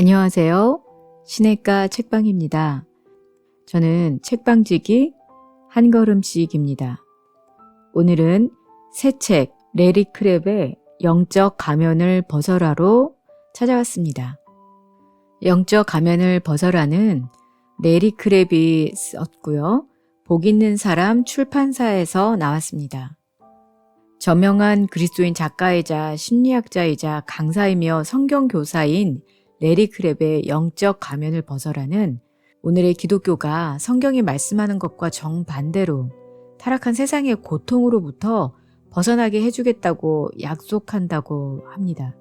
안녕하세요. 시냇가 책방입니다. 저는 책방지기 한 걸음씩입니다. 오늘은 새 책 레리 크랩의 영적 가면을 벗어라로 찾아왔습니다. 영적 가면을 벗어라는 레리 크랩이 썼고요. 복 있는 사람 출판사에서 나왔습니다. 저명한 그리스도인 작가이자 심리학자이자 강사이며 성경교사인 레리 크랩의 영적 가면을 벗어라는 오늘의 기독교가 성경이 말씀하는 것과 정반대로 타락한 세상의 고통으로부터 벗어나게 해주겠다고 약속한다고 합니다.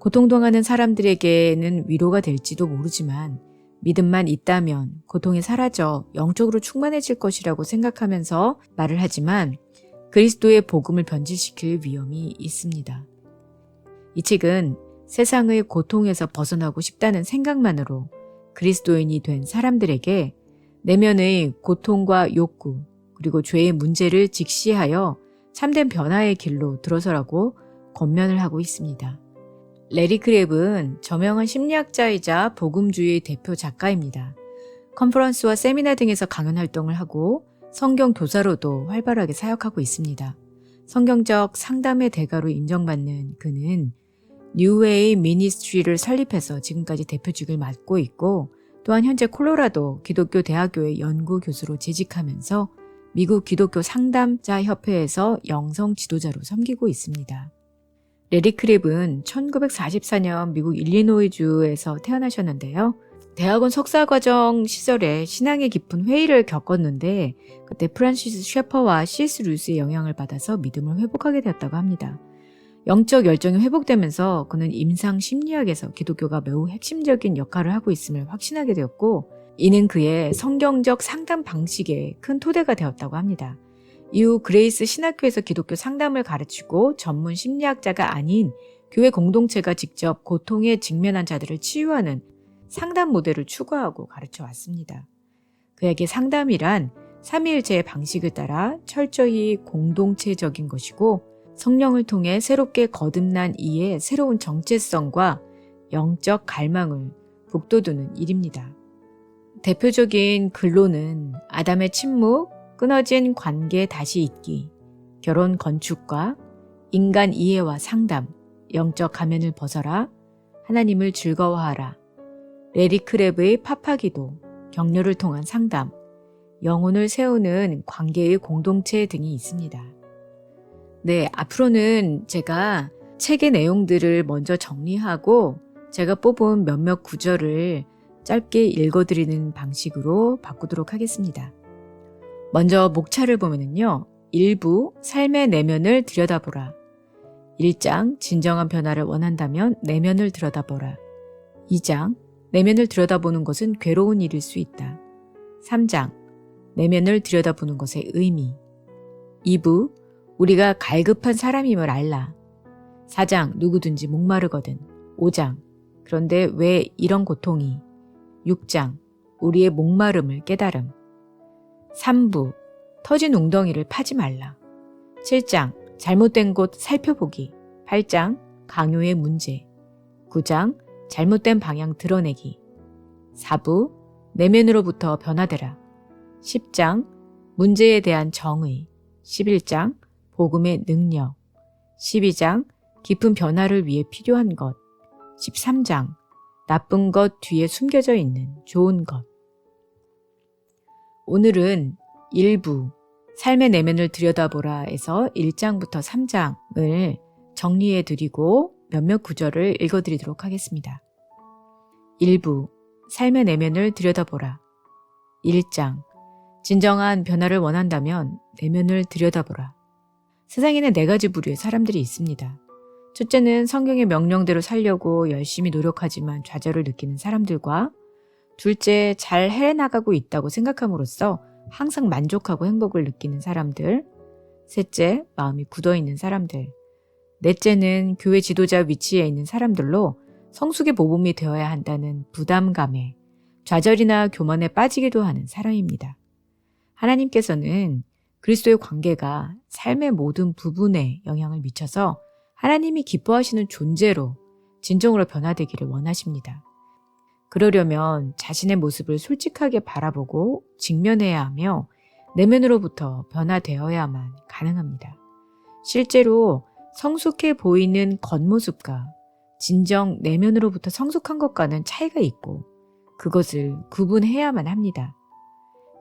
고통당하는 사람들에게는 위로가 될지도 모르지만 믿음만 있다면 고통이 사라져 영적으로 충만해질 것이라고 생각하면서 말을 하지만 그리스도의 복음을 변질시킬 위험이 있습니다. 이 책은 세상의 고통에서 벗어나고 싶다는 생각만으로 그리스도인이 된 사람들에게 내면의 고통과 욕구 그리고 죄의 문제를 직시하여 참된 변화의 길로 들어서라고 권면을 하고 있습니다. 레리 크랩은 저명한 심리학자이자 복음주의 대표 작가입니다. 컨퍼런스와 세미나 등에서 강연 활동을 하고 성경 교사로도 활발하게 사역하고 있습니다. 성경적 상담의 대가로 인정받는 그는 뉴웨이 미니스트리를 설립해서 지금까지 대표직을 맡고 있고 또한 현재 콜로라도 기독교 대학교의 연구 교수로 재직하면서 미국 기독교 상담자 협회에서 영성 지도자로 섬기고 있습니다. 레리 크랩은 1944년 미국 일리노이주에서 태어나셨는데요. 대학원 석사과정 시절에 신앙의 깊은 회의를 겪었는데 그때 프란시스 셰퍼와 C.S. 루이스의 영향을 받아서 믿음을 회복하게 되었다고 합니다. 영적 열정이 회복되면서 그는 임상 심리학에서 기독교가 매우 핵심적인 역할을 하고 있음을 확신하게 되었고 이는 그의 성경적 상담 방식에 큰 토대가 되었다고 합니다. 이후 그레이스 신학교에서 기독교 상담을 가르치고 전문 심리학자가 아닌 교회 공동체가 직접 고통에 직면한 자들을 치유하는 상담 모델을 추구하고 가르쳐 왔습니다. 그에게 상담이란 삼위일체의 방식을 따라 철저히 공동체적인 것이고 성령을 통해 새롭게 거듭난 이의 새로운 정체성과 영적 갈망을 북돋우는 일입니다. 대표적인 근로는 아담의 침묵, 끊어진 관계 다시 잇기, 결혼 건축과 인간 이해와 상담, 영적 가면을 벗어라, 하나님을 즐거워하라, 레리 크랩의 파파기도, 격려를 통한 상담, 영혼을 세우는 관계의 공동체 등이 있습니다. 네, 앞으로는 제가 책의 내용들을 먼저 정리하고 제가 뽑은 몇몇 구절을 짧게 읽어드리는 방식으로 바꾸도록 하겠습니다. 먼저 목차를 보면요. 1부 삶의 내면을 들여다보라. 1장 진정한 변화를 원한다면 내면을 들여다보라. 2장 내면을 들여다보는 것은 괴로운 일일 수 있다. 3장 내면을 들여다보는 것의 의미. 2부 우리가 갈급한 사람임을 알라. 4장 누구든지 목마르거든. 5장 그런데 왜 이런 고통이. 6장 우리의 목마름을 깨달음. 3부 터진 웅덩이를 파지 말라. 7장 잘못된 곳 살펴보기. 8장 강요의 문제. 9장 잘못된 방향 드러내기. 4부 내면으로부터 변화되라. 10장 문제에 대한 정의. 11장 복음의 능력. 12장 깊은 변화를 위해 필요한 것. 13장 나쁜 것 뒤에 숨겨져 있는 좋은 것. 오늘은 1부 삶의 내면을 들여다보라에서 1장부터 3장을 정리해 드리고 몇몇 구절을 읽어드리도록 하겠습니다. 1부 삶의 내면을 들여다보라. 1장 진정한 변화를 원한다면 내면을 들여다보라. 세상에는 4가지 부류의 사람들이 있습니다. 첫째는 성경의 명령대로 살려고 열심히 노력하지만 좌절을 느끼는 사람들과 둘째, 잘 해나가고 있다고 생각함으로써 항상 만족하고 행복을 느끼는 사람들. 셋째, 마음이 굳어있는 사람들. 넷째는 교회 지도자 위치에 있는 사람들로 성숙의 모범이 되어야 한다는 부담감에 좌절이나 교만에 빠지기도 하는 사람입니다. 하나님께서는 그리스도의 관계가 삶의 모든 부분에 영향을 미쳐서 하나님이 기뻐하시는 존재로 진정으로 변화되기를 원하십니다. 그러려면 자신의 모습을 솔직하게 바라보고 직면해야 하며 내면으로부터 변화되어야만 가능합니다. 실제로 성숙해 보이는 겉모습과 진정 내면으로부터 성숙한 것과는 차이가 있고 그것을 구분해야만 합니다.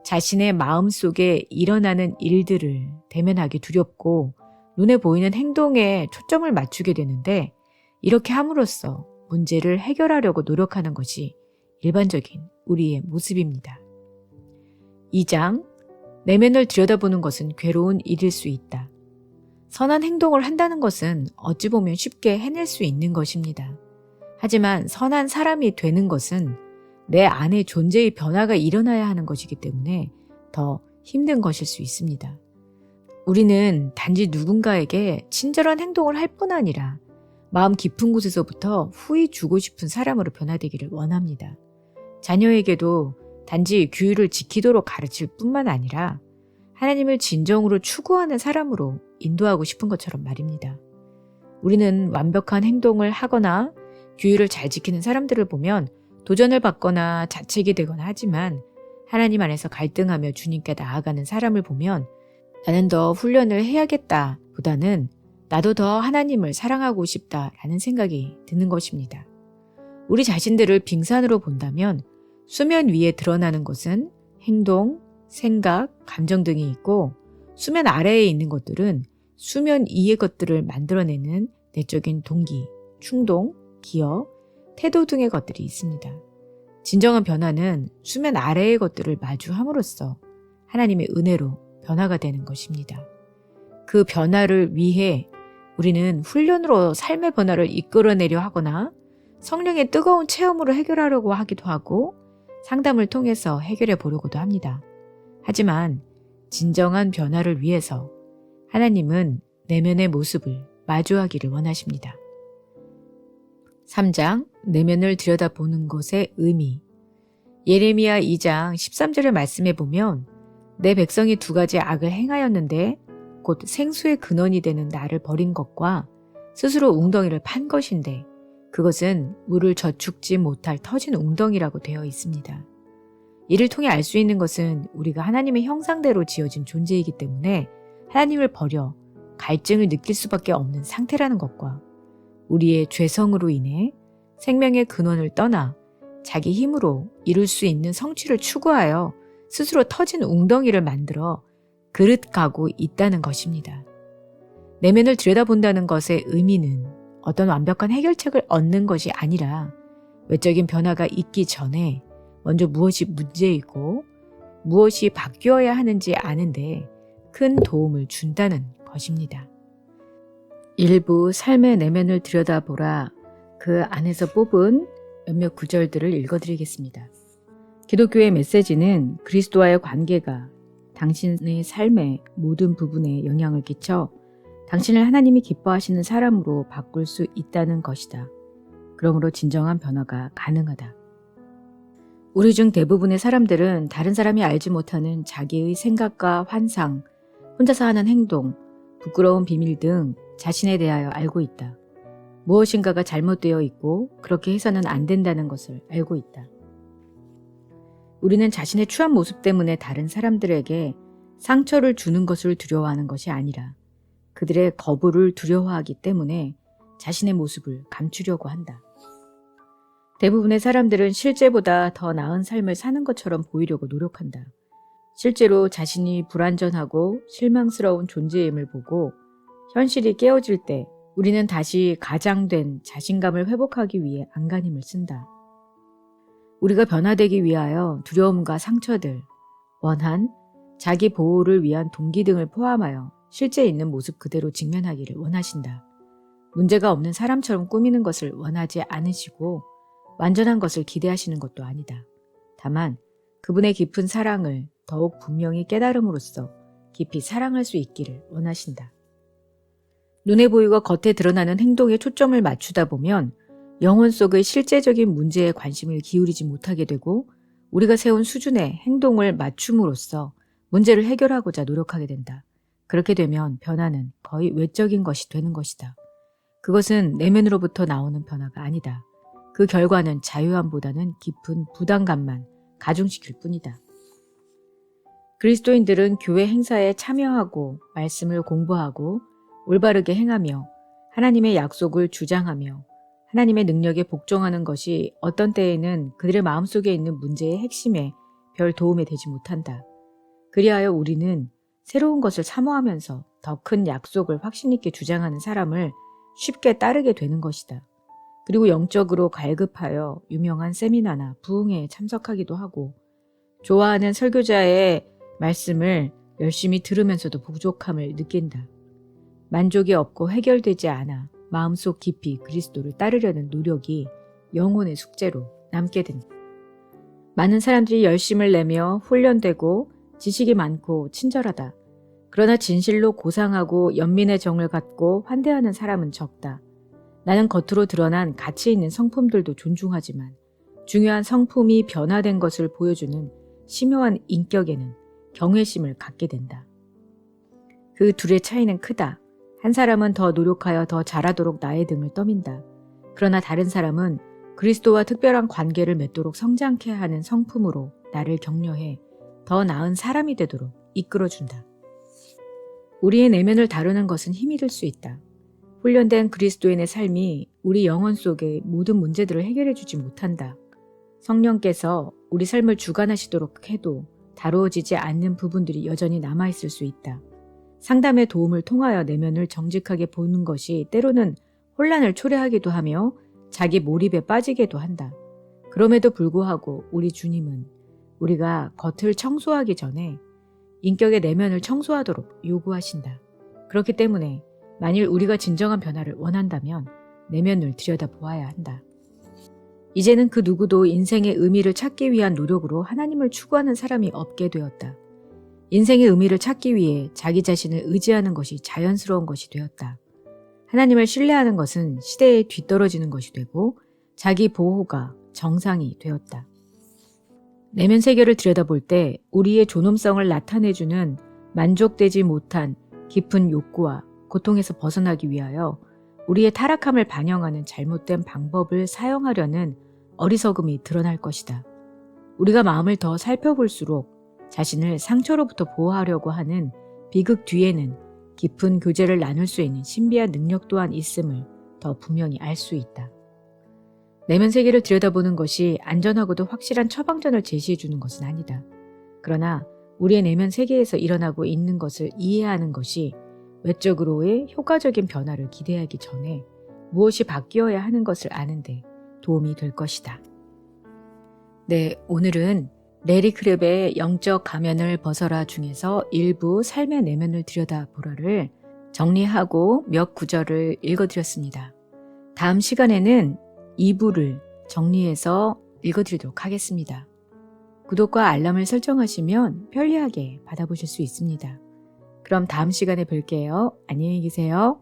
자신의 마음속에 일어나는 일들을 대면하기 두렵고 눈에 보이는 행동에 초점을 맞추게 되는데 이렇게 함으로써 문제를 해결하려고 노력하는 것이 일반적인 우리의 모습입니다. 2장, 내면을 들여다보는 것은 괴로운 일일 수 있다. 선한 행동을 한다는 것은 어찌 보면 쉽게 해낼 수 있는 것입니다. 하지만 선한 사람이 되는 것은 내 안에 존재의 변화가 일어나야 하는 것이기 때문에 더 힘든 것일 수 있습니다. 우리는 단지 누군가에게 친절한 행동을 할 뿐 아니라 마음 깊은 곳에서부터 후히 주고 싶은 사람으로 변화되기를 원합니다. 자녀에게도 단지 규율을 지키도록 가르칠 뿐만 아니라 하나님을 진정으로 추구하는 사람으로 인도하고 싶은 것처럼 말입니다. 우리는 완벽한 행동을 하거나 규율을 잘 지키는 사람들을 보면 도전을 받거나 자책이 되거나 하지만 하나님 안에서 갈등하며 주님께 나아가는 사람을 보면 나는 더 훈련을 해야겠다 보다는 나도 더 하나님을 사랑하고 싶다라는 생각이 드는 것입니다. 우리 자신들을 빙산으로 본다면 수면 위에 드러나는 것은 행동, 생각, 감정 등이 있고 수면 아래에 있는 것들은 수면 위의 것들을 만들어내는 내적인 동기, 충동, 기억, 태도 등의 것들이 있습니다. 진정한 변화는 수면 아래의 것들을 마주함으로써 하나님의 은혜로 변화가 되는 것입니다. 그 변화를 위해 우리는 훈련으로 삶의 변화를 이끌어내려 하거나 성령의 뜨거운 체험으로 해결하려고 하기도 하고 상담을 통해서 해결해 보려고도 합니다. 하지만 진정한 변화를 위해서 하나님은 내면의 모습을 마주하기를 원하십니다. 3장, 내면을 들여다보는 것의 의미. 예레미야 2장 13절의 말씀에 보면 내 백성이 두 가지 악을 행하였는데 곧 생수의 근원이 되는 나를 버린 것과 스스로 웅덩이를 판 것인데 그것은 물을 저축지 못할 터진 웅덩이라고 되어 있습니다. 이를 통해 알 수 있는 것은 우리가 하나님의 형상대로 지어진 존재이기 때문에 하나님을 버려 갈증을 느낄 수밖에 없는 상태라는 것과 우리의 죄성으로 인해 생명의 근원을 떠나 자기 힘으로 이룰 수 있는 성취를 추구하여 스스로 터진 웅덩이를 만들어 그릇가고 있다는 것입니다. 내면을 들여다본다는 것의 의미는 어떤 완벽한 해결책을 얻는 것이 아니라 외적인 변화가 있기 전에 먼저 무엇이 문제이고 무엇이 바뀌어야 하는지 아는데 큰 도움을 준다는 것입니다. 일부 삶의 내면을 들여다보라 그 안에서 뽑은 몇몇 구절들을 읽어드리겠습니다. 기독교의 메시지는 그리스도와의 관계가 당신의 삶의 모든 부분에 영향을 끼쳐 당신을 하나님이 기뻐하시는 사람으로 바꿀 수 있다는 것이다. 그러므로 진정한 변화가 가능하다. 우리 중 대부분의 사람들은 다른 사람이 알지 못하는 자기의 생각과 환상, 혼자서 하는 행동, 부끄러운 비밀 등 자신에 대하여 알고 있다. 무엇인가가 잘못되어 있고 그렇게 해서는 안 된다는 것을 알고 있다. 우리는 자신의 추한 모습 때문에 다른 사람들에게 상처를 주는 것을 두려워하는 것이 아니라 그들의 거부를 두려워하기 때문에 자신의 모습을 감추려고 한다. 대부분의 사람들은 실제보다 더 나은 삶을 사는 것처럼 보이려고 노력한다. 실제로 자신이 불완전하고 실망스러운 존재임을 보고 현실이 깨어질 때 우리는 다시 가장된 자신감을 회복하기 위해 안간힘을 쓴다. 우리가 변화되기 위하여 두려움과 상처들, 원한, 자기 보호를 위한 동기 등을 포함하여 실제 있는 모습 그대로 직면하기를 원하신다. 문제가 없는 사람처럼 꾸미는 것을 원하지 않으시고 완전한 것을 기대하시는 것도 아니다. 다만 그분의 깊은 사랑을 더욱 분명히 깨달음으로써 깊이 사랑할 수 있기를 원하신다. 눈에 보이고 겉에 드러나는 행동에 초점을 맞추다 보면 영혼 속의 실제적인 문제에 관심을 기울이지 못하게 되고 우리가 세운 수준의 행동을 맞춤으로써 문제를 해결하고자 노력하게 된다. 그렇게 되면 변화는 거의 외적인 것이 되는 것이다. 그것은 내면으로부터 나오는 변화가 아니다. 그 결과는 자유함보다는 깊은 부담감만 가중시킬 뿐이다. 그리스도인들은 교회 행사에 참여하고 말씀을 공부하고 올바르게 행하며 하나님의 약속을 주장하며 하나님의 능력에 복종하는 것이 어떤 때에는 그들의 마음속에 있는 문제의 핵심에 별 도움이 되지 못한다. 그리하여 우리는 새로운 것을 사모하면서 더 큰 약속을 확신 있게 주장하는 사람을 쉽게 따르게 되는 것이다. 그리고 영적으로 갈급하여 유명한 세미나나 부흥회에 참석하기도 하고 좋아하는 설교자의 말씀을 열심히 들으면서도 부족함을 느낀다. 만족이 없고 해결되지 않아 마음속 깊이 그리스도를 따르려는 노력이 영혼의 숙제로 남게 된다. 많은 사람들이 열심을 내며 훈련되고 지식이 많고 친절하다. 그러나 진실로 고상하고 연민의 정을 갖고 환대하는 사람은 적다. 나는 겉으로 드러난 가치 있는 성품들도 존중하지만 중요한 성품이 변화된 것을 보여주는 심오한 인격에는 경외심을 갖게 된다. 그 둘의 차이는 크다. 한 사람은 더 노력하여 더 잘하도록 나의 등을 떠민다. 그러나 다른 사람은 그리스도와 특별한 관계를 맺도록 성장케 하는 성품으로 나를 격려해 더 나은 사람이 되도록 이끌어준다. 우리의 내면을 다루는 것은 힘이 들 수 있다. 훈련된 그리스도인의 삶이 우리 영혼 속의 모든 문제들을 해결해 주지 못한다. 성령께서 우리 삶을 주관하시도록 해도 다루어지지 않는 부분들이 여전히 남아있을 수 있다. 상담의 도움을 통하여 내면을 정직하게 보는 것이 때로는 혼란을 초래하기도 하며 자기 몰입에 빠지게도 한다. 그럼에도 불구하고 우리 주님은 우리가 겉을 청소하기 전에 인격의 내면을 청소하도록 요구하신다. 그렇기 때문에 만일 우리가 진정한 변화를 원한다면 내면을 들여다보아야 한다. 이제는 그 누구도 인생의 의미를 찾기 위한 노력으로 하나님을 추구하는 사람이 없게 되었다. 인생의 의미를 찾기 위해 자기 자신을 의지하는 것이 자연스러운 것이 되었다. 하나님을 신뢰하는 것은 시대에 뒤떨어지는 것이 되고 자기 보호가 정상이 되었다. 내면 세계를 들여다볼 때 우리의 존엄성을 나타내주는 만족되지 못한 깊은 욕구와 고통에서 벗어나기 위하여 우리의 타락함을 반영하는 잘못된 방법을 사용하려는 어리석음이 드러날 것이다. 우리가 마음을 더 살펴볼수록 자신을 상처로부터 보호하려고 하는 비극 뒤에는 깊은 교제를 나눌 수 있는 신비한 능력 또한 있음을 더 분명히 알 수 있다. 내면 세계를 들여다보는 것이 안전하고도 확실한 처방전을 제시해 주는 것은 아니다. 그러나 우리의 내면 세계에서 일어나고 있는 것을 이해하는 것이 외적으로의 효과적인 변화를 기대하기 전에 무엇이 바뀌어야 하는 것을 아는데 도움이 될 것이다. 네, 오늘은 레리 크랩의 영적 가면을 벗어라 중에서 일부 삶의 내면을 들여다보라를 정리하고 몇 구절을 읽어드렸습니다. 다음 시간에는 2부를 정리해서 읽어드리도록 하겠습니다. 구독과 알람을 설정하시면 편리하게 받아보실 수 있습니다. 그럼 다음 시간에 뵐게요. 안녕히 계세요.